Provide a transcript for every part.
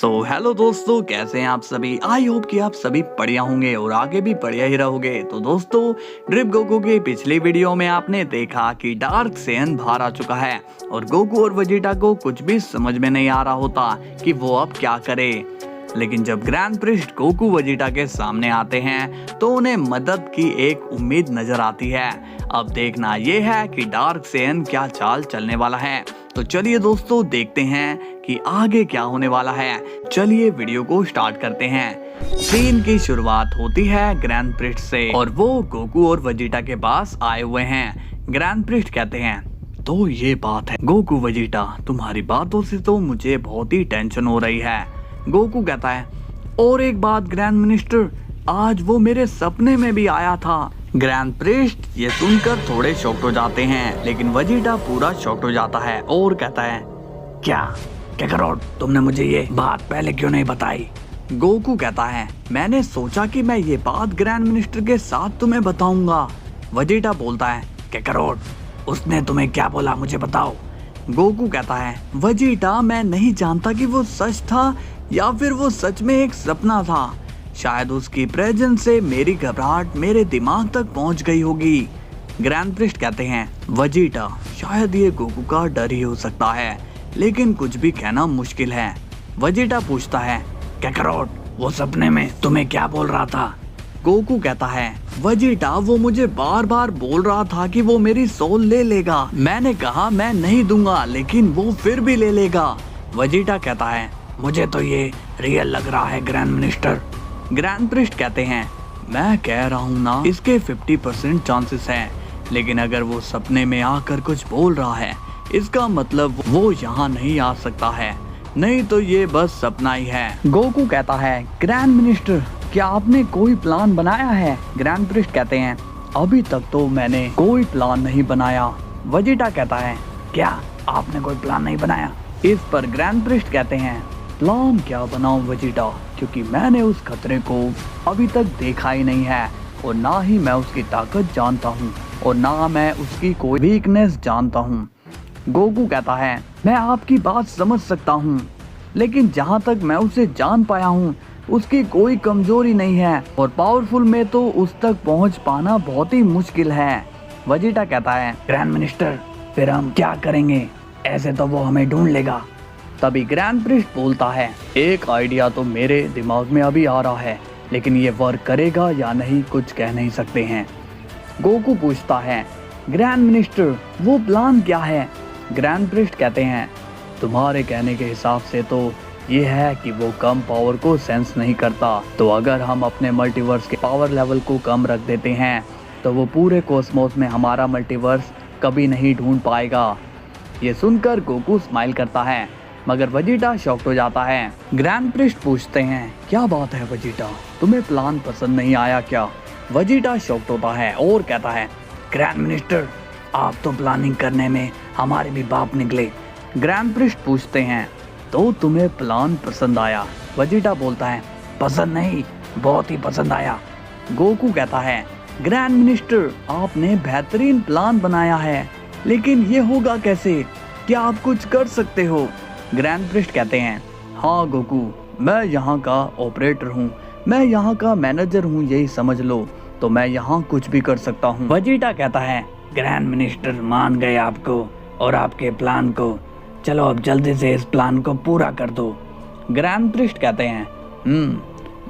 Hello दोस्तों, कैसे हैं आप सभी। आई होप कि आप सभी बढ़िया होंगे और आगे भी बढ़िया ही रहोगे। तो दोस्तों, ड्रिप गोकू के पिछली वीडियो में आपने देखा कि डार्क सेन बाहर आ चुका है और गोकू और वेजिटा को कुछ भी समझ में नहीं आ रहा होता कि वो अब क्या करे। लेकिन जब ग्रैंड प्रिस्ट गोकू वेजिटा के सामने आते हैं तो उन्हें मदद की एक उम्मीद नजर आती है। अब देखना ये है कि डार्क सेन क्या चाल चलने वाला है। तो चलिए दोस्तों, देखते हैं कि आगे क्या होने वाला है। चलिए वीडियो को स्टार्ट करते हैं। सीन की शुरुआत होती है ग्रैंड प्रिस्ट से और वो गोकू और वेजिटा के पास आए हुए हैं। ग्रैंड प्रिस्ट कहते हैं, तो ये बात है गोकू वेजिटा, तुम्हारी बातों से तो मुझे बहुत ही टेंशन हो रही है। गोकू कहता है, और एक बात ग्रैंड मिनिस्टर, आज वो मेरे सपने में भी आया था। ग्रैंड प्रिस्ट ये सुनकर थोड़े शॉक्ड हो जाते हैं, लेकिन वेजिटा पूरा शॉक्ड हो जाता है और कहता है, क्या कैकरोट, तुमने मुझे ये बात पहले क्यों नहीं बताई। गोकू कहता है, मैंने सोचा कि मैं ये बात ग्रैंड मिनिस्टर के साथ तुम्हें बताऊंगा। वेजिटा बोलता है, कैकरोट, उसने तुम्हें क्या बोला, मुझे बताओ। गोकू कहता है, वेजिटा, मैं नहीं जानता कि वो सच था या फिर वो सच में एक सपना था। शायद उसकी प्रेजेंस से मेरी घबराहट मेरे दिमाग तक पहुंच गई होगी। ग्रैंड प्रिस्ट कहते हैं, वेजिटा, शायद ये गोकू का डर ही हो सकता है, लेकिन कुछ भी कहना मुश्किल है। वेजिटा पूछता है, कैकरोट, वो सपने में तुम्हें क्या बोल रहा था। गोकू कहता है, वेजिटा, वो मुझे बार बार बोल रहा था कि वो मेरी सोल ले लेगा। मैंने कहा मैं नहीं दूंगा, लेकिन वो फिर भी ले लेगा। वेजिटा कहता है, मुझे तो ये रियल लग रहा है ग्रैंड मिनिस्टर। ग्रैंड प्रिस्ट कहते हैं, मैं कह रहा हूँ ना, इसके 50% चांसेस हैं, लेकिन अगर वो सपने में आकर कुछ बोल रहा है, इसका मतलब वो यहाँ नहीं आ सकता है, नहीं तो ये बस सपना ही है। गोकू कहता है, ग्रैंड मिनिस्टर, क्या आपने कोई प्लान बनाया है। ग्रैंड प्रिस्ट कहते हैं, अभी तक तो मैंने कोई प्लान नहीं बनाया। वेजिटा कहता है, क्या आपने कोई प्लान नहीं बनाया। इस पर ग्रैंड प्रिस्ट कहते हैं, प्लान क्या बनाऊं वेजिटा, क्योंकि मैंने उस खतरे को अभी तक देखा ही नहीं है और ना ही मैं उसकी ताकत जानता हूँ और ना मैं उसकी कोई वीकनेस जानता हूँ। गोकू कहता है, मैं आपकी बात समझ सकता हूँ, लेकिन जहाँ तक मैं उसे जान पाया हूँ उसकी कोई कमजोरी नहीं है और पावरफुल में तो उस तक पहुँच पाना बहुत ही मुश्किल है। वेजिटा कहता है, ग्रैंड मिनिस्टर, फिर हम क्या करेंगे, ऐसे तो वो हमें ढूंढ लेगा। तभी ग्रैंड प्रिस्ट बोलता है, एक आइडिया तो मेरे दिमाग में अभी आ रहा है, लेकिन ये वर्क करेगा या नहीं कुछ कह नहीं सकते हैं। गोकू पूछता है, ग्रैंड मिनिस्टर, वो प्लान क्या है। ग्रैंड प्रिस्ट कहते हैं, तुम्हारे कहने के हिसाब से तो ये है कि वो कम पावर को सेंस नहीं करता, तो अगर हम अपने मल्टीवर्स के पावर लेवल को कम रख देते हैं तो वो पूरे कॉस्मोस में हमारा मल्टीवर्स कभी नहीं ढूंढ पाएगा। ये सुनकर गोकू स्माइल करता है, मगर वेजिटा शॉक्ड हो जाता है। ग्रैंड प्रिस्ट पूछते हैं, क्या बात है वेजिटा, तुम्हें प्लान पसंद नहीं आया क्या। वेजिटा शॉक्ड होता है और कहता है, ग्रैंड मिनिस्टर, आप तो प्लानिंग करने में हमारे भी बाप निकले। ग्रैंड प्रिस्ट पूछते हैं, तो तुम्हें प्लान पसंद आया। वेजिटा बोलता है, पसंद नहीं, बहुत ही पसंद आया। गोकू कहता है, ग्रैंड मिनिस्टर, आपने बेहतरीन प्लान बनाया है, लेकिन ये होगा कैसे, क्या आप कुछ कर सकते हो। ग्रैंड प्रिस्ट कहते हैं, हाँ गोकू, मैं यहाँ का ऑपरेटर हूँ, मैं यहाँ का मैनेजर हूँ, यही समझ लो, तो मैं यहाँ कुछ भी कर सकता हूँ। वेजिटा कहता है, ग्रैंड मिनिस्टर, मान गए आपको और आपके प्लान को, चलो अब जल्दी से इस प्लान को पूरा कर दो। ग्रैंड प्रिस्ट कहते हैं,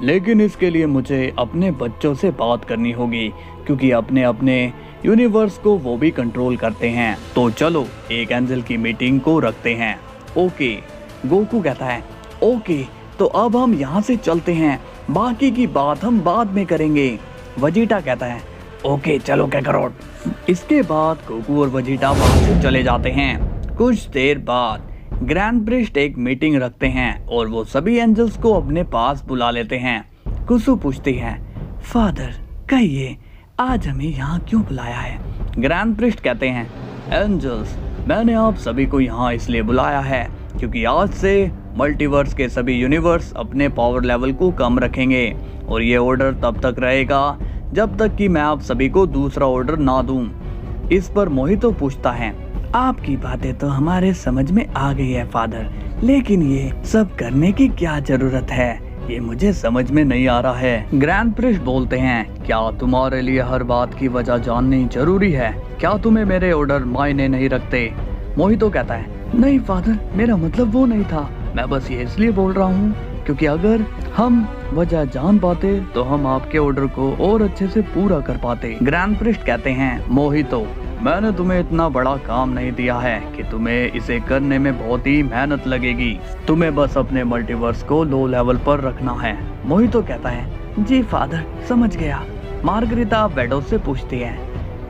लेकिन इसके लिए मुझे अपने बच्चों से बात करनी होगी, क्योंकि अपने अपने यूनिवर्स को वो भी कंट्रोल करते हैं, तो चलो एक एंजल की मीटिंग को रखते हैं। ओके। गोकू कहता है, ओके, तो अब हम यहाँ से चलते हैं, बाकी की बात हम बाद में करेंगे। वेजिटा कहता है, ओके चलो कैकरोट। इसके बाद गोकू और वेजिटा वहाँ से चले जाते हैं। कुछ देर बाद ग्रैंड प्रिस्ट एक मीटिंग रखते हैं और वो सभी एंजल्स को अपने पास बुला लेते हैं। कुसु पूछती है, फादर, कहिए आज हमें यहाँ क्यों बुलाया है। ग्रैंड प्रिस्ट कहते हैं, एंजल्स, मैंने आप सभी को यहाँ इसलिए बुलाया है क्योंकि आज से मल्टीवर्स के सभी यूनिवर्स अपने पावर लेवल को कम रखेंगे और ये ऑर्डर तब तक रहेगा जब तक कि मैं आप सभी को दूसरा ऑर्डर ना दूं। इस पर मोहितो पूछता है, आपकी बातें तो हमारे समझ में आ गई है फादर, लेकिन ये सब करने की क्या जरूरत है, ये मुझे समझ में नहीं आ रहा है। ग्रैंड प्रिस्ट बोलते हैं, क्या तुम्हारे लिए हर बात की वजह जाननी जरूरी है? क्या तुम्हें मेरे ऑर्डर मायने नहीं रखते? मोहितो कहता है, नहीं फादर, मेरा मतलब वो नहीं था। मैं बस ये इसलिए बोल रहा हूँ क्योंकि अगर हम वजह जान पाते तो हम आपके ऑर्डर को और अच्छे से पूरा कर पाते। ग्रैंड प्रिस्ट कहते हैं, मोहितो, मैंने तुम्हें इतना बड़ा काम नहीं दिया है कि तुम्हें इसे करने में बहुत ही मेहनत लगेगी। तुम्हें बस अपने मल्टीवर्स को लो लेवल पर रखना है। मोहितो कहता है, जी फादर, समझ गया। मार्गरीता वेडोस से पूछती है,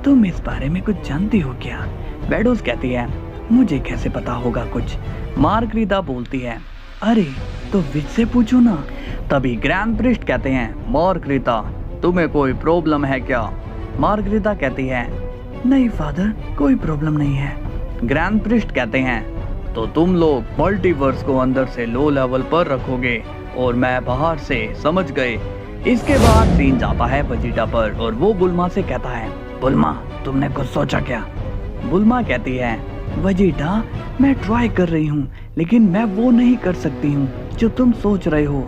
तुम इस बारे में कुछ जानती हो क्या? वेडोस कहती है, मुझे कैसे पता होगा कुछ। मार्गरीता बोलती है, अरे तो विच से पूछो ना। तभी ग्रैंड प्रिस्ट कहते हैं, मार्गरीता, तुम्हें कोई प्रॉब्लम है क्या? मार्गरीता कहती है, नहीं फादर, कोई प्रॉब्लम नहीं है। ग्रैंड प्रिस्ट कहते हैं, तो तुम लोग मल्टीवर्स को अंदर से लो लेवल पर रखोगे और मैं बाहर से, समझ गए। इसके बाद सीन जाता है वेजिटा पर और वो बुल्मा से कहता है, बुल्मा, तुमने कुछ सोचा क्या? बुल्मा कहती है, वेजिटा, मैं ट्राई कर रही हूँ लेकिन मैं वो नहीं कर सकती हूँ जो तुम सोच रहे हो।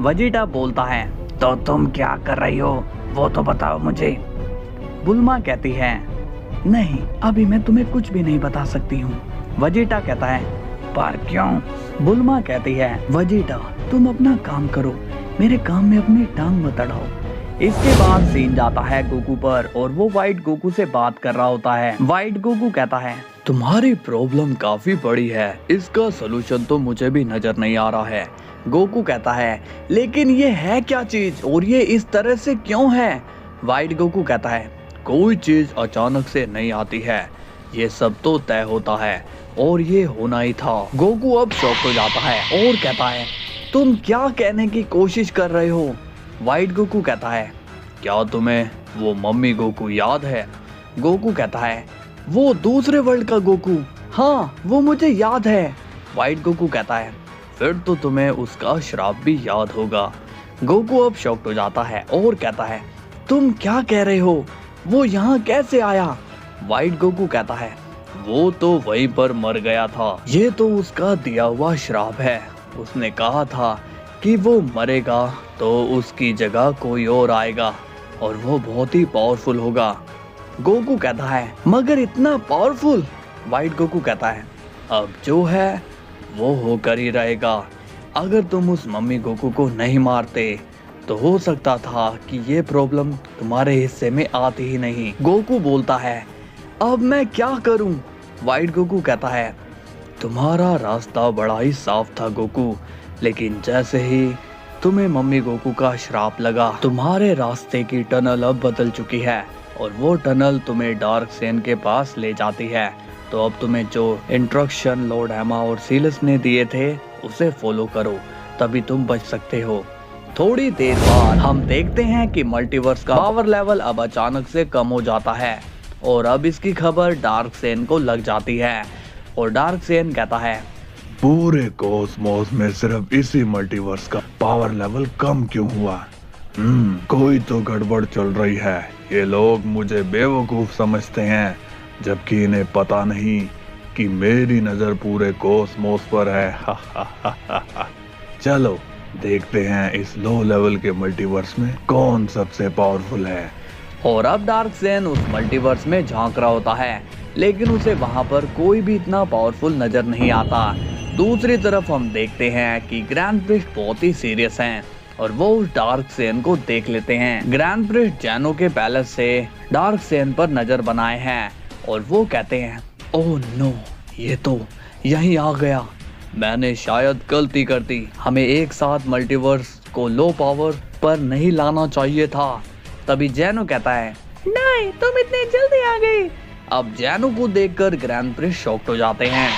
वेजिटा बोलता है, तो तुम क्या कर रही हो वो तो बताओ मुझे। बुल्मा कहती है, नहीं, अभी मैं तुम्हें कुछ भी नहीं बता सकती हूँ। वेजिटा कहता है, पर क्यों? बुल्मा कहती है, वेजिटा, तुम अपना काम करो, मेरे काम में अपनी टांग मत अड़ाओ। इसके बाद सीन जाता है गोकू पर और वो व्हाइट गोकू से बात कर रहा होता है। व्हाइट गोकू कहता है, तुम्हारी प्रॉब्लम काफी बड़ी है, इसका सलूशन तो मुझे भी नजर नहीं आ रहा है। गोकू कहता है, लेकिन ये है क्या चीज और ये इस तरह से क्यों है? व्हाइट गोकू कहता है, कोई चीज अचानक से नहीं आती है, ये सब तो तय होता है और ये होना ही था। गोकू अब शॉक हो जाता है और कहता है, तुम क्या कहने की कोशिश कर रहे हो? व्हाइट गोकू कहता है, क्या तुम्हें वो मम्मी गोकू याद है? गोकू कहता है, वो दूसरे वर्ल्ड का गोकू, हाँ वो मुझे याद है। व्हाइट गोकू कहता है, फिर तो तुम्हें उसका श्राप भी याद होगा। गोकू अब शॉक्ड हो जाता है और कहता है, तुम क्या कह रहे हो, वो यहाँ कैसे आया? व्हाइट गोकू कहता है, वो तो वहीं पर मर गया था, ये तो उसका दिया हुआ श्राप है। उसने कहा था कि वो मरेगा तो उसकी जगह कोई और आएगा और वो बहुत ही पावरफुल होगा। गोकू कहता है, मगर इतना पावरफुल? व्हाइट गोकू कहता है, अब जो है वो होकर ही रहेगा। अगर तुम उस मम्मी गोकू को नहीं मारते तो हो सकता था कि ये प्रॉब्लम तुम्हारे हिस्से में आती ही नहीं। गोकू बोलता है, अब मैं क्या करूं? व्हाइट गोकू कहता है, तुम्हारा रास्ता बड़ा ही साफ था गोकू, लेकिन जैसे ही तुम्हें मम्मी गोकू का श्राप लगा, तुम्हारे रास्ते की टनल अब बदल चुकी है और वो टनल तुम्हें डार्क सेन के पास ले जाती है। तो अब तुम्हें जो इंस्ट्रक्शन लॉर्ड एमा और सीलस ने दिए थे उसे फॉलो करो, तभी तुम बच सकते हो। थोड़ी देर बाद हम देखते हैं कि मल्टीवर्स का पावर लेवल अब अचानक से कम हो जाता है और अब इसकी खबर डार्क सेन को लग जाती है और डार्क सेन कहता है, पूरे कॉस्मोस में सिर्फ इसी मल्टीवर्स का पावर लेवल कम क्यों हुआ? कोई तो गड़बड़ चल रही है। ये लोग मुझे बेवकूफ समझते हैं, जबकि इन्हें पता नहीं कि मेरी नजर पूरे कॉस्मोस पर है। चलो देखते हैं इस लो लेवल के मल्टीवर्स में कौन सबसे पावरफुल है। और अब डार्क सेन उस मल्टीवर्स में झांक रहा होता है, लेकिन उसे वहां पर कोई भी इतना पावरफुल नजर नहीं आता। दूसरी तरफ हम देखते हैं कि ग्रैंड प्रिस्ट बहुत ही सीरियस हैं और वो उस डार्क सेन को देख लेते हैं। ग्रैंड प्रिस्ट जैनो के पैलेस से डार्क सेन पर नजर बनाए हैं और वो कहते हैं, ओह नो, ये तो यहीं आ गया। मैंने शायद गलती कर दी, हमें एक साथ मल्टीवर्स को लो पावर पर नहीं लाना चाहिए था। तभी जैनो कहता है, नहीं, तुम इतने जल्दी आ गए। अब जैनो को देखकर ग्रैंड प्रिस्ट शॉक्ड हो जाते हैं